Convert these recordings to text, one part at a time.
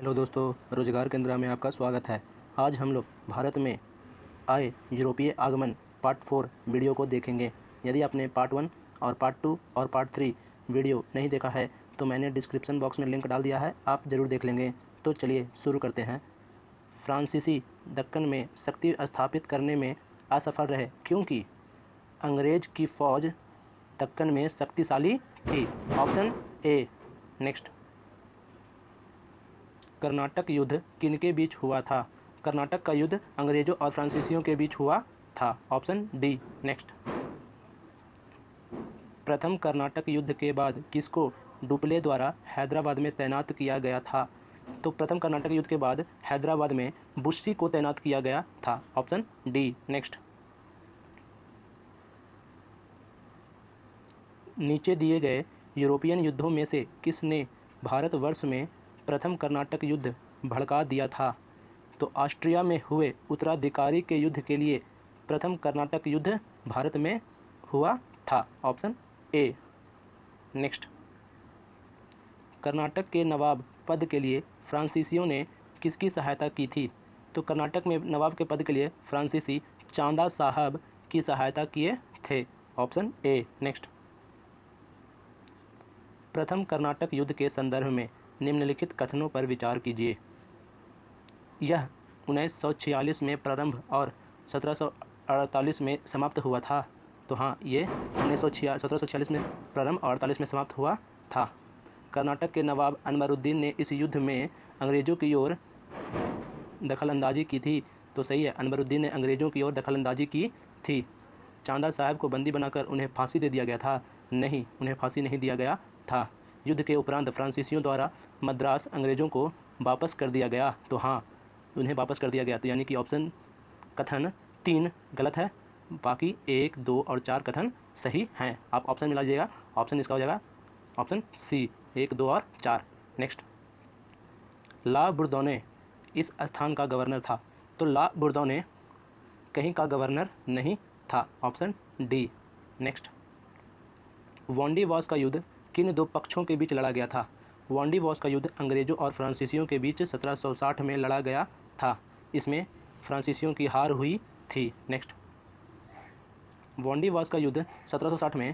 Hello दोस्तों, रोजगार केंद्र में आपका स्वागत है। आज हम लोग भारत में आए यूरोपीय आगमन पार्ट 4 वीडियो को देखेंगे। यदि आपने पार्ट 1 और पार्ट 2 और पार्ट 3 वीडियो नहीं देखा है तो मैंने डिस्क्रिप्शन बॉक्स में लिंक डाल दिया है, आप ज़रूर देख लेंगे। तो चलिए शुरू करते हैं। फ्रांसीसी दक्कन में शक्ति स्थापित करने में असफल रहे क्योंकि अंग्रेज की फ़ौज दक्कन में शक्तिशाली थी। Option A. नेक्स्ट। कर्नाटक युद्ध किनके बीच हुआ था? कर्नाटक का युद्ध अंग्रेजों और फ्रांसीसियों के बीच हुआ था। Option D. नेक्स्ट। प्रथम कर्नाटक युद्ध के बाद किसको डुप्ले द्वारा हैदराबाद में तैनात किया गया था? तो प्रथम कर्नाटक युद्ध के बाद हैदराबाद में बुस्सी को तैनात किया गया था। Option D. नेक्स्ट। नीचे दिए गए यूरोपियन युद्धों में से किसने भारतवर्ष में प्रथम कर्नाटक युद्ध भड़का दिया था? तो ऑस्ट्रिया में हुए उत्तराधिकारी के युद्ध के लिए प्रथम कर्नाटक युद्ध भारत में हुआ था। Option A. नेक्स्ट। कर्नाटक के नवाब पद के लिए फ्रांसीसियों ने किसकी सहायता की थी? तो कर्नाटक में नवाब के पद के लिए फ्रांसीसी चांदा साहब की सहायता किए थे। Option A. नेक्स्ट। प्रथम कर्नाटक युद्ध के संदर्भ में निम्नलिखित कथनों पर विचार कीजिए। यह 1946 में प्रारंभ और 1748 में समाप्त हुआ था। तो हाँ, ये 1746 में प्रारंभ और 48 में समाप्त हुआ था। कर्नाटक के नवाब अनवरुद्दीन ने इस युद्ध में अंग्रेज़ों की ओर दखलंदाजी की थी। तो सही है, अनवरुद्दीन ने अंग्रेज़ों की ओर दखलंदाजी की थी। चांदा साहब को बंदी बनाकर उन्हें फांसी दे दिया गया था? नहीं, उन्हें फांसी नहीं दिया गया था। युद्ध के उपरांत फ्रांसीसियों द्वारा मद्रास अंग्रेज़ों को वापस कर दिया गया। तो हाँ, उन्हें वापस कर दिया गया। तो यानी कि ऑप्शन कथन 3 गलत है, बाकी 1, 2 और 4 कथन सही हैं। आप ऑप्शन मिला लीजिएगा। ऑप्शन इसका हो जाएगा ऑप्शन सी, 1, 2 और 4। नेक्स्ट। ला बुर्दोने इस स्थान का गवर्नर था। तो ला बुर्दोने कहीं का गवर्नर नहीं था। Option D. नेक्स्ट। वांडीवास का युद्ध किन दो पक्षों के बीच लड़ा गया था? वांडीवास का युद्ध अंग्रेज़ों और फ्रांसीसियों के बीच 1760 में लड़ा गया था। इसमें फ्रांसीसियों की हार हुई थी। नेक्स्ट। वांडीवास का युद्ध 1760 में,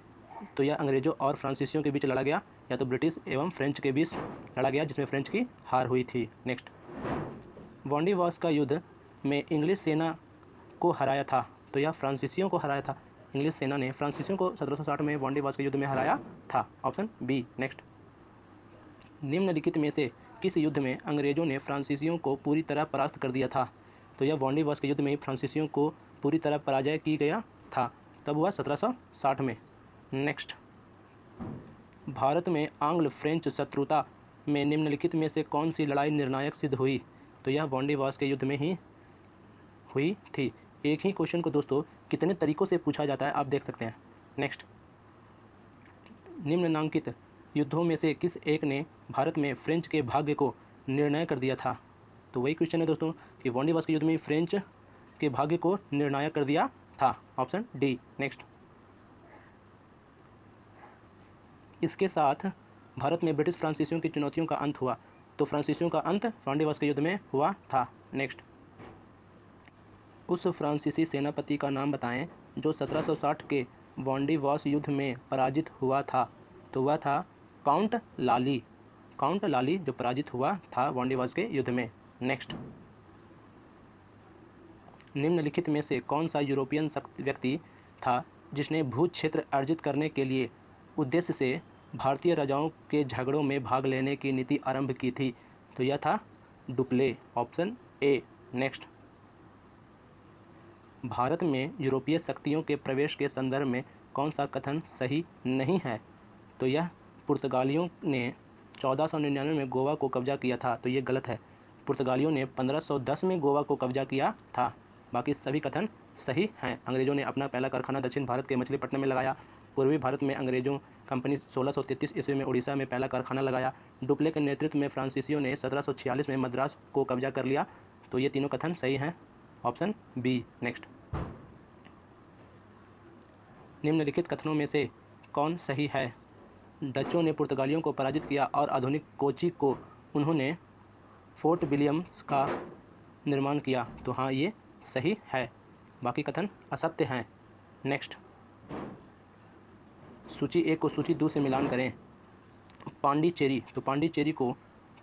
तो यह अंग्रेज़ों और फ्रांसीसियों के बीच लड़ा गया, या तो ब्रिटिश एवं फ्रेंच के बीच लड़ा गया, जिसमें फ्रेंच की हार हुई थी। नेक्स्ट। वांडीवास का युद्ध में इंग्लिश सेना को हराया था। तो यह फ्रांसीसियों को हराया था। इंग्लिश सेना ने फ्रांसीसियों को 1760 में वांडीवास के युद्ध में हराया था। Option B. नेक्स्ट। निम्नलिखित में से किस युद्ध में अंग्रेज़ों ने फ्रांसीसियों को पूरी तरह परास्त कर दिया था? तो यह वांडीवास के युद्ध में फ्रांसीसियों को पूरी तरह पराजय की गया था। तब हुआ 1760 में। नेक्स्ट। भारत में आंग्ल फ्रेंच शत्रुता में निम्नलिखित में से कौन सी लड़ाई निर्णायक सिद्ध हुई? तो यह वांडीवास के युद्ध में ही हुई थी। एक ही क्वेश्चन को दोस्तों कितने तरीक़ों से पूछा जाता है, आप देख सकते हैं। नेक्स्ट। निम्नलिखित युद्धों में से किस एक ने भारत में फ्रेंच के भाग्य को निर्णय कर दिया था? तो वही क्वेश्चन है दोस्तों कि वांडीवास के युद्ध में फ्रेंच के भाग्य को निर्णायक कर दिया था। Option D. नेक्स्ट। इसके साथ भारत में ब्रिटिश फ्रांसीसियों की चुनौतियों का अंत हुआ। तो फ्रांसीसियों का अंत वांडीवास के युद्ध में हुआ था। नेक्स्ट। उस फ्रांसीसी सेनापति का नाम बताएं जो 1760 के वांडीवास युद्ध में पराजित हुआ था। तो वह था काउंट लाली। काउंट लाली जो पराजित हुआ था वांडीवास के युद्ध में। नेक्स्ट। निम्नलिखित में से कौन सा यूरोपियन व्यक्ति था जिसने भू क्षेत्र अर्जित करने के लिए उद्देश्य से भारतीय राजाओं के झगड़ों में भाग लेने की नीति आरंभ की थी? तो यह था डुप्ले। Option A. नेक्स्ट। भारत में यूरोपीय शक्तियों के प्रवेश के संदर्भ में कौन सा कथन सही नहीं है? तो यह पुर्तगालियों ने 1499 में गोवा को कब्जा किया था। तो ये गलत है। पुर्तगालियों ने 1510 में गोवा को कब्जा किया था। बाकी सभी कथन सही हैं। अंग्रेज़ों ने अपना पहला कारखाना दक्षिण भारत के मछलीपट्टनम में लगाया। पूर्वी भारत में अंग्रेज़ों कंपनी 1633 ईस्वी में उड़ीसा में पहला कारखाना लगाया। डुप्ले के नेतृत्व में फ्रांसीसियों ने 1746 में मद्रास को कब्जा कर लिया। तो ये तीनों कथन सही हैं। Option B. नेक्स्ट। निम्नलिखित कथनों में से कौन सही है? डचों ने पुर्तगालियों को पराजित किया और आधुनिक कोची को उन्होंने फोर्ट विलियम्स का निर्माण किया। तो हाँ, ये सही है, बाकी कथन असत्य हैं। नेक्स्ट, सूची 1 को सूची 2 से मिलान करें। पांडिचेरी, तो पांडिचेरी को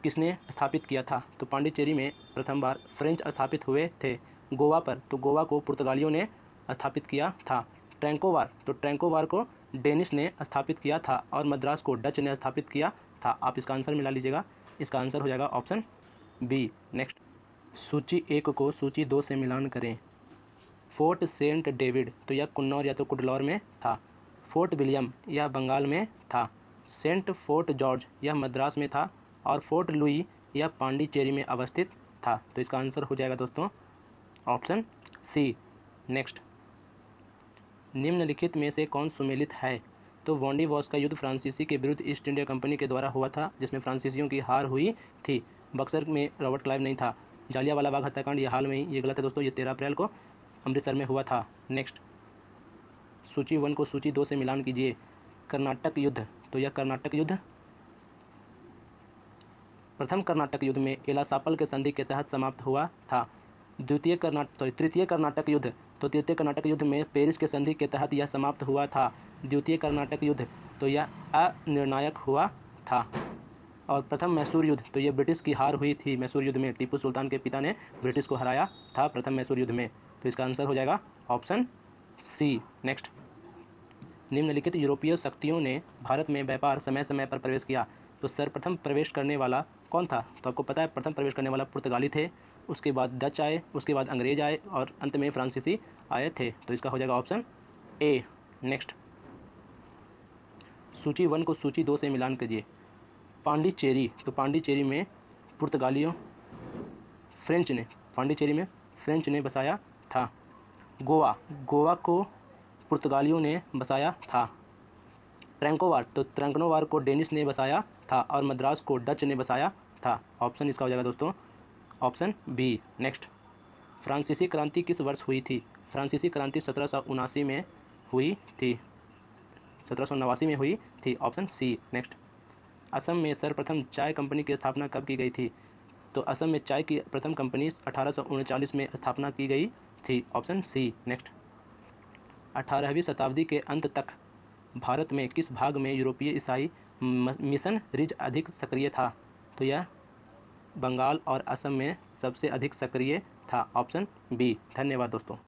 किसने स्थापित किया था? तो पांडिचेरी में प्रथम बार फ्रेंच स्थापित हुए थे। गोवा पर, तो गोवा को पुर्तगालियों ने स्थापित किया था। ट्रैंकोवार, तो ट्रैंकोवार को डेनिश ने स्थापित किया था और मद्रास को डच ने स्थापित किया था। आप इसका आंसर मिला लीजिएगा, इसका आंसर हो जाएगा ऑप्शन बी। नेक्स्ट, सूची 1 को सूची 2 से मिलान करें। फोर्ट सेंट डेविड, तो यह कुन्नौर या तो कुडलौर में था। फोर्ट विलियम यह बंगाल में था। सेंट फोर्ट जॉर्ज यह मद्रास में था और फोर्ट लुई यह पांडिचेरी में अवस्थित था। तो इसका आंसर हो जाएगा दोस्तों ऑप्शन सी। नेक्स्ट, निम्नलिखित में से कौन सुमेलित है? तो वॉन्डीवॉस का युद्ध फ्रांसीसी के विरुद्ध ईस्ट इंडिया कंपनी के द्वारा हुआ था, जिसमें फ्रांसीसियों की हार हुई थी। बक्सर में रॉबर्ट क्लाइव नहीं था। जालियांवाला बाग हत्याकांड ये हाल में ही, ये गलत है दोस्तों, ये 13 अप्रैल को अमृतसर में हुआ था। नेक्स्ट, सूची 1 को सूची 2 से मिलान कीजिए। कर्नाटक युद्ध, तो यह कर्नाटक युद्ध प्रथम कर्नाटक युद्ध में एलासापल के संधि के तहत समाप्त हुआ था। तृतीय कर्नाटक युद्ध, तो तृतीय कर्नाटक युद्ध में पेरिस के संधि के तहत यह समाप्त हुआ था। द्वितीय कर्नाटक युद्ध, तो यह अनिर्णायक हुआ था। और प्रथम मैसूर युद्ध, तो यह ब्रिटिश की हार हुई थी मैसूर युद्ध में। टीपू सुल्तान के पिता ने ब्रिटिश को हराया था प्रथम मैसूर युद्ध में। तो इसका आंसर हो जाएगा ऑप्शन सी। नेक्स्ट, निम्नलिखित यूरोपीय शक्तियों ने भारत में व्यापार समय समय पर प्रवेश किया। तो सर्वप्रथम प्रवेश करने वाला कौन था? तो आपको पता है, प्रथम प्रवेश करने वाला पुर्तगाली थे, उसके बाद डच आए, उसके बाद अंग्रेज आए और अंत में फ्रांसीसी आए थे। तो इसका हो जाएगा ऑप्शन ए। नेक्स्ट, सूची 1 को सूची 2 से मिलान कीजिए। पांडिचेरी, तो पांडिचेरी में पुर्तगालियों पांडिचेरी में फ्रेंच ने बसाया था। गोवा को पुर्तगालियों ने बसाया था। ट्रैंकोवार, तो ट्रैंकोवार को डेनिश ने बसाया था और मद्रास को डच ने बसाया था। ऑप्शन इसका हो जाएगा दोस्तों ऑप्शन बी। नेक्स्ट, फ्रांसीसी क्रांति किस वर्ष हुई थी? फ्रांसीसी क्रांति 1779 में हुई थी। 1789 में हुई थी। Option C. नेक्स्ट, असम में सर्वप्रथम चाय कंपनी की स्थापना कब की गई थी? तो असम में चाय की प्रथम कंपनी 1839 में स्थापना की गई थी। Option C. नेक्स्ट, 18वीं शताब्दी के अंत तक भारत में किस भाग में यूरोपीय ईसाई मिशन रिज अधिक सक्रिय था? तो यह बंगाल और असम में सबसे अधिक सक्रिय था। Option B. धन्यवाद दोस्तों।